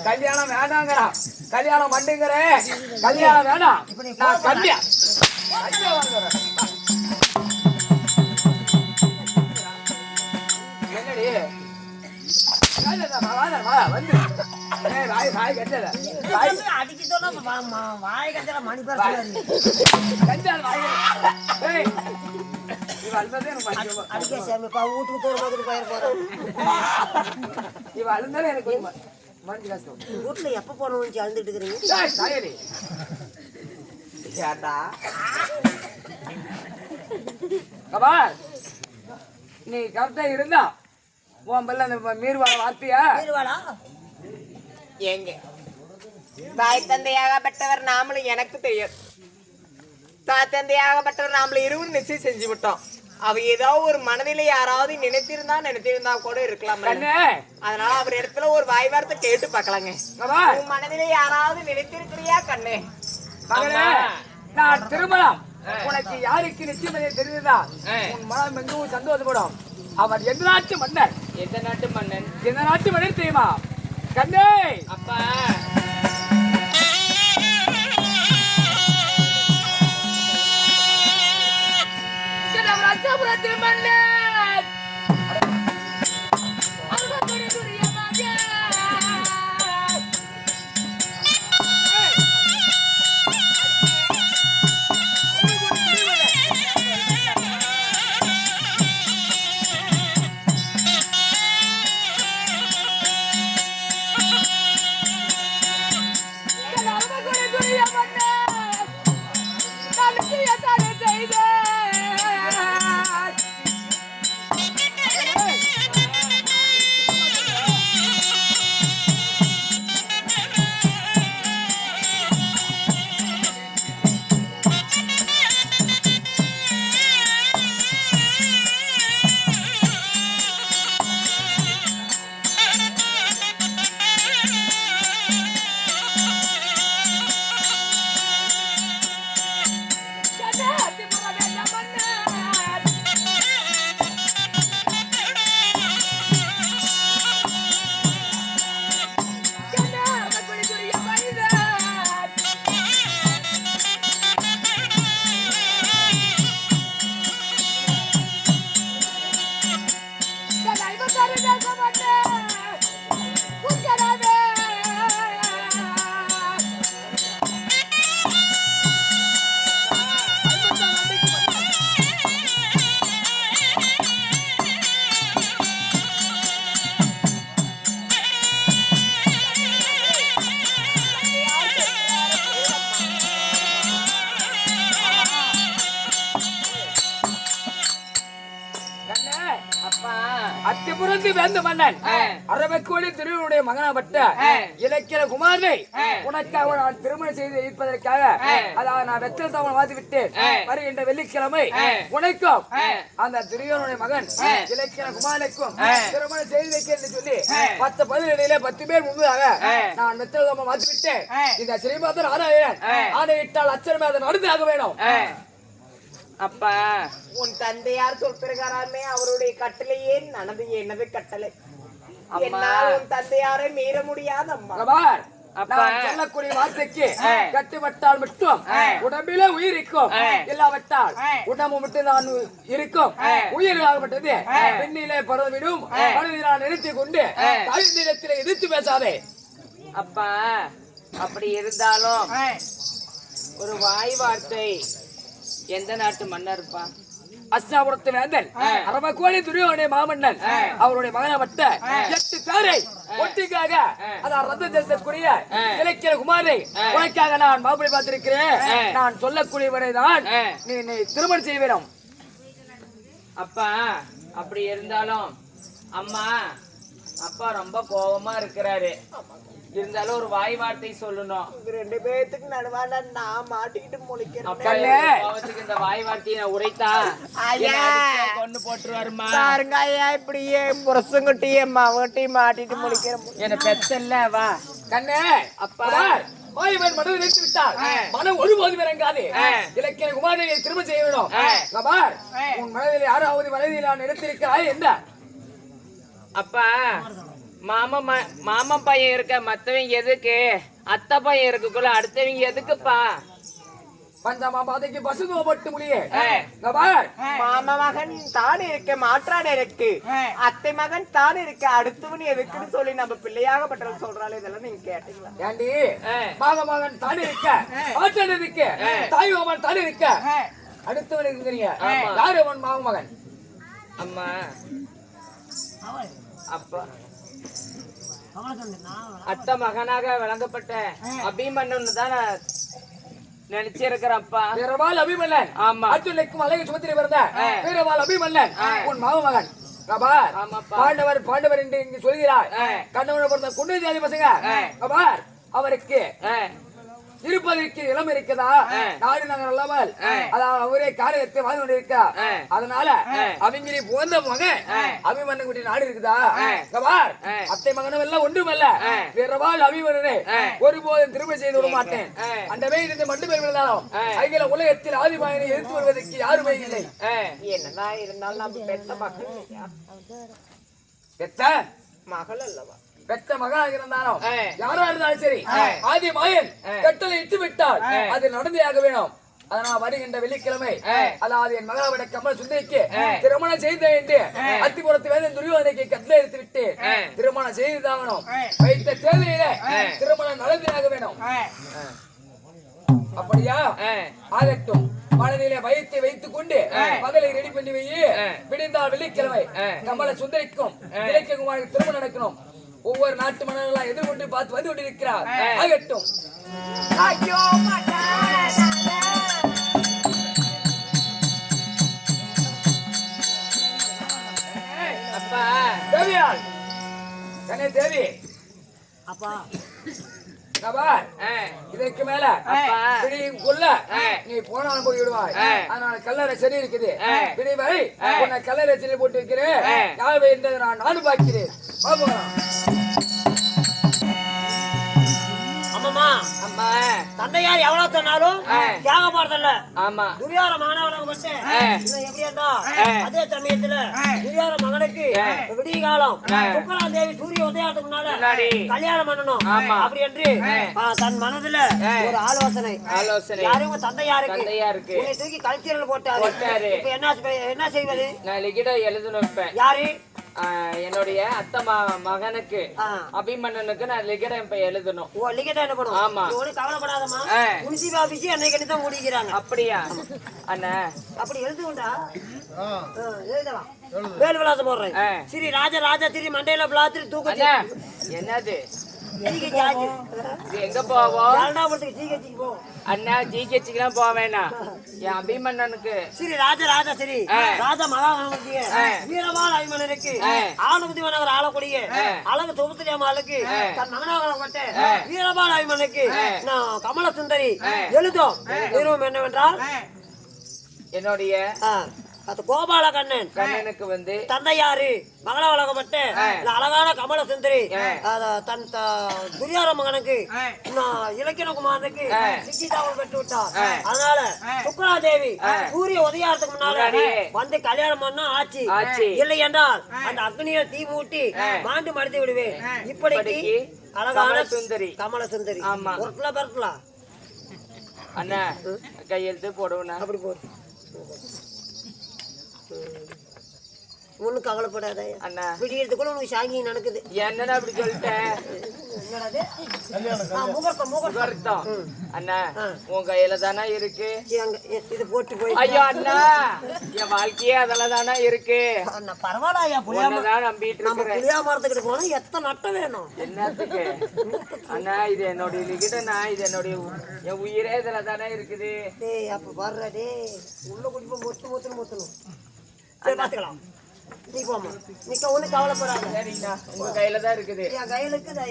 கல்யாணம் வேண்டாங்கிறா, கல்யாணம் பண்ணுங்கிற, கல்யாணம் வேணாம். நான் கல்யாணம் என்னடி வந்து வாய் கட்டல அடிக்க சொன்னா வாய் கட்டல மணி பேர் அடிக்க சேமிப்பா வீட்டுக்கு தூரம் பார்த்துட்டு போயிட போறேன். இவ அழுந்தாலும் எனக்கு மனசு கஷ்டம். வீட்டுல எப்ப போனோம் அழுந்துட்டு இருக்கிறீங்க? நீ கரெக்டா இருந்தா உன் பல்ல அந்த மீறுவாள வார்த்தையா? மீறுவாளா எங்க தாய் தந்தையாகப்பட்டவர் நாமளும் எனக்கு தெரியும். தாய் தந்தையாகப்பட்டவர் நாமளும் இருவரும் நிச்சயம் செஞ்சு விட்டோம். அவ ஏதோ ஒரு மனதில யாராவது நினைத்திருந்தா கூட இருக்கலாம். அதனால அவர் இடத்துல ஒரு வாய் வார்த்தை கேட்டு பார்க்கலாங்க. உன் மனதில யாராவது நினைத்திருக்கிறியா கண்ணே? நான் திருமணம் உனக்கு யாருக்கு நிச்சயம் தெரியுதா? உன் மனம் மிகவும் சந்தோஷப்படும். அவர் எந்த நாட்டு மன்னர்? எந்த நாட்டு மன்னன்? எந்த நாட்டு மன்னர் தெரியுமா கண்ணே? அப்பா ராஜாபுரத்தில் மன்னர் அத்திபுரத்து வேந்த மன்னன் அரவக்கோடி திருவனுடைய மகனாப்பட்ட இலக்கிய குமாரை உனக்காக நான் திருமணம் செய்து வைப்பதற்காக அதாவது நான் வெத்தல் தாமரை மாத்தி விட்டேன். வருகின்ற வெள்ளிக்கிழமை உனக்கும் அந்த துரியோனுடைய மகன் இலக்கிய குமாரனுக்கும் திருமணம் செய்து வைக்க என்று சொல்லி 10 பதினிடையிலே 10 பேர் முன்பதாக நான் வெத்தல் தாமரை மாத்தி விட்டேன். இந்த ஸ்ரீமாதன் ஆணையிட்டால் அச்சரமே அதை நடந்தாக வேணும். அப்பா உன் தந்தையார் சொல் பிரகாரமே அவருடைய கட்டளையே நடந்து எனது கட்டளை. உன் தந்தையாரை மீற முடியாத அம்மா. சொல்லக்கூடிய வார்த்தைக்கு கட்டுப்பட்டால் மட்டும் உடம்பிலே உயிர் இருக்கும், இல்லாவிட்டால் உடம்பு மட்டும் தான் இருக்கும். உயிர் ஆகப்பட்டது பெண்ணிலே பறந்துவிடும். மனதினால் நிறுத்திக் கொண்டு தாய்நிலத்திலே எதிர்த்து பேசாதே. அப்பா அப்படி இருந்தாலும் ஒரு வாய் வார்த்தை எந்த நாட்டு மன்னர்ப்பா? அஸ்தாபுரத்து வேந்தன் அரவக்கோடி துரியோனுடைய மாமன்னன் அவருடைய மகனாப்பட்ட 8 பேரை ஒட்டிக்காக அதான் ரத்த செலுத்தக்கூடிய இலக்கிய குமாரை உனக்காக நான் மாப்பிளை பார்த்திருக்கிறேன். நான் சொல்லக்கூடியவரை தான் நீ திருமணம் செய்ய வேணும். அப்பா அப்படி இருந்தாலும் அம்மா அப்பா ரொம்ப கோபமா இருக்கிறாரு. இருந்தாலும் ஒரு வாய் வார்த்தை சொல்லணும். 2 பேத்துக்கு நடுவான நான் மாட்டிக்கிட்டு முழிக்கிறேன். இந்த வாய் வார்த்தையை உரைத்தா கொண்டு போட்டுருவாருமா. பாருங்க ஐயா இப்படியே புரசங்குட்டியே மாவட்டையும் மாட்டிட்டு முழிக்கிறேன். என்ன பெத்தல்ல வா கண்ணே. அப்பா வாய்வன் மனதை நிறுத்தி விட்டார். மனம் ஒருபோதும் இறங்காது. இலக்கிய குமாரனை திரும்ப செய்ய வேணும். உன் மனதில் யாராவது மனதில் நான் நிறுத்திருக்கிறாய் என்ன? அப்பா மாமன் பையன் இருக்க மத்தவங்க எதுக்கு? அத்தை பையன் இருக்குள்ள அடுத்தவங்க எதுக்குப்பா? பஞ்சமா பாதைக்கு பசுங்க போட்டு முடியே பார். மாமா மகன் தான் இருக்க மாற்றான இருக்கு, அத்தை மகன் தான் இருக்க அடுத்தவன் எதுக்குன்னு சொல்லி நம்ம பிள்ளையாக பட்டது சொல்றாள். இதெல்லாம் நீங்க கேட்டீங்களா? ஏண்டி மகன் தானே இருக்க, ஆற்றல் இருக்கு, தாய் மாமன் தானே இருக்க, அடுத்தவன் இருக்குறீங்க. யாரு அவன் மகன்? அம்மா அப்பா அத்தை மகனாக விளங்கப்பட்ட அபிமன்னன் தான் நினைச்சிருக்கிறப்பா. வீரவாள் அபிமன்னன். ஆமா. அர்ஜுனுக்கும் அழகு சுமத்திரி பிறந்த வீரவாள் அபிமன்னன் உன் மகன். பாண்டவர் என்று இங்கு சொல்கிறார். கண்ணவனை பிறந்த குண்டு ஜாதி பசங்க அவருக்கு இருப்பதற்கு இளம் இருக்குதா? நாடு நகர் இல்லாமல் அதாவது ஒரே காரியத்தை வாழ்ந்து கொண்டிருக்கா. அதனால அவங்களே போந்த மகன் அபிமன்னன் குட்டி நாடு இருக்குதா? அத்தை மகனும் எல்லாம் ஒன்றுமல்ல, வீரவாள் அபிமன்னனை ஒருபோதும் திரும்ப செய்து விட மாட்டேன். அந்த வேலை மட்டும் இருந்தாலும் அகில உலகத்தில் ஆதிமாயனை எதிர்த்து வருவதற்கு யாருமே இல்லை. என்னதான் இருந்தாலும் நம்ம பெத்த மகள், பெத்த மகள் அல்லவா? பெத்த மகனாக இருந்தாலும் யாரா இருந்தாலும் சரி, ஆதி மாயன் கட்டளை இட்டு விட்டால் அது நடந்தே ஆக வேணும். அதனால் வருகின்ற வெள்ளிக்கிழமை அதாவது என் மகளாவிட கமல் சுந்தரிக்கு திருமணம் செய்த என்று அத்திபுரத்து வேதன் துரியோதனைக்கு கட்டளை எடுத்து விட்டு திருமணம் செய்துதாகணும். வைத்த தேவையில திருமணம் நடந்தே ஆக வேணும். அப்படியா? ஆகட்டும். மனதிலே பயத்தை வைத்துக் கொண்டு பகலை ரெடி பண்ணி வை. விடிந்தால் வெள்ளிக்கிழமை கமல சுந்தரிக்கும் இலக்கியகுமாருக்கு திருமணம் நடக்கணும். ஒவ்வொரு நாட்டு மன்னர்களாக எதிர்கொண்டு பார்த்து வந்து கொண்டிருக்கிறார். ஆகட்டும். அப்பா தேவியால் கண்ணே தேவி அப்பா இதற்கு மேல கொள்ள நீ போனாலும் போய் விடுவாய். அதனால கல்லறை சரி இருக்குது. விடி வரை உன்னை கல்லறை சரி போட்டு வைக்கிறேன். யார் என்றதை நானும் பார்க்கிறேன். அம்மா அம்மா தந்தையார் எவ்வளவு சொன்னாலும் தியாக போறதில்ல. ஆமா. துரியோர மகனாக பட்டு எப்படி இருந்தா அதே சமயத்துல துரியோர மகனுக்கு விடிய காலம் சுக்கரான் தேவி சூரிய உதயத்துக்கு முன்னாடி கல்யாணம் பண்ணணும் அப்படி என்று தன் மனதுல ஒரு ஆலோசனை யாரும் தந்தையாருக்கு உன்னை தூக்கி கல்ச்சரல் போட்டாரு. இப்ப என்ன செய்வது? நான் லிகிட எழுதணும். இப்ப யாரு? என்னுடைய அத்தை மகனுக்கு அபிமன்னனுக்கு நான் லிகிடம் இப்ப எழுதணும். ஓ லிகிடம் என்ன பண்ணும்? ஆமா. கவலைப்படாதம்மா, முனிசிபல் ஆபீஸ் என்னைக்கு தான் முடிக்கிறாங்க. அப்படியா அண்ணா? அப்படி எழுதுண்டா எழுதலாம். வேல் விலாசம் போடுறேன். ஸ்ரீ ராஜா ஸ்ரீ மண்டையில பிளாத்திரி தூக்கு. என்னது எங்க போவோம்? அண்ணா ஜிஹெச்சுக்கு தான் போவேனா? என் அபிமன்னனுக்கு ஸ்ரீ ராஜா ஸ்ரீ ராஜா மகாகணபதி வீரவாள் அபிமன்னனுக்கு ஆளுபதி மன்னவர் ஆளக்கூடிய அழகு தொகுத்துடைய அம்மாளுக்கு தன் மகனாகப்பட்ட வீரவாள் அபிமன்னனுக்கு நான் கமல சுந்தரி எழுதும். நிறுவனம் என்னவென்றால் என்னுடைய கோபால கண்ணனுக்கு வந்து தந்தையாரு மகள வழங்கப்பட்ட அழகான கமல சுந்தரி தன் துரியோர மகனுக்கு இலக்கியகுமாரனுக்கு சிக்கிதாவல் பெற்று விட்டார். அதனால சுக்கராதேவி சூரிய உதயாரத்துக்கு முன்னாடி வந்து கல்யாணம் பண்ணா ஆச்சு. இல்லை என்றால் அந்த அக்னியை தீ மூட்டி மாண்டு மடித்து விடுவேன். இப்படிக்கு அழகான சுந்தரி கமல சுந்தரி பெருக்கலாம். அண்ணா கையெழுத்து போடுவேன். அப்படி போடு. ஒன்னும் கவலைப்படாத அண்ணா, விடியறதுக்குள்ள உனக்கு சாங்கி நடக்குது. என்னடா அப்படி சொல்லிட்டேன்? அண்ணா உன் கையில தானே இருக்கு. இது போட்டு போய் ஐயோ அண்ணா, என் வாழ்க்கையே அதுல தானே இருக்கு. பரவாயில்ல, புளியாதான் நம்பிட்டு இருக்கிறேன். புளியா மரத்துக்கிட்டு போனா எத்தனை நட்டம் வேணும் என்னத்துக்கு? அண்ணா இது என்னுடைய லிகிடனா, இது என்னுடைய என் உயிரே இதுல தானே இருக்குது. அப்ப வர்ற டே உள்ள குடிப்போம் மொத்தணும். சரி பாத்துக்கலாம். நீ போமா, நீக்க ஒண்ணு கவலைப்படாத. சரிண்ணா, உங்க கையில தான் இருக்குது. என் கையில இருக்குது.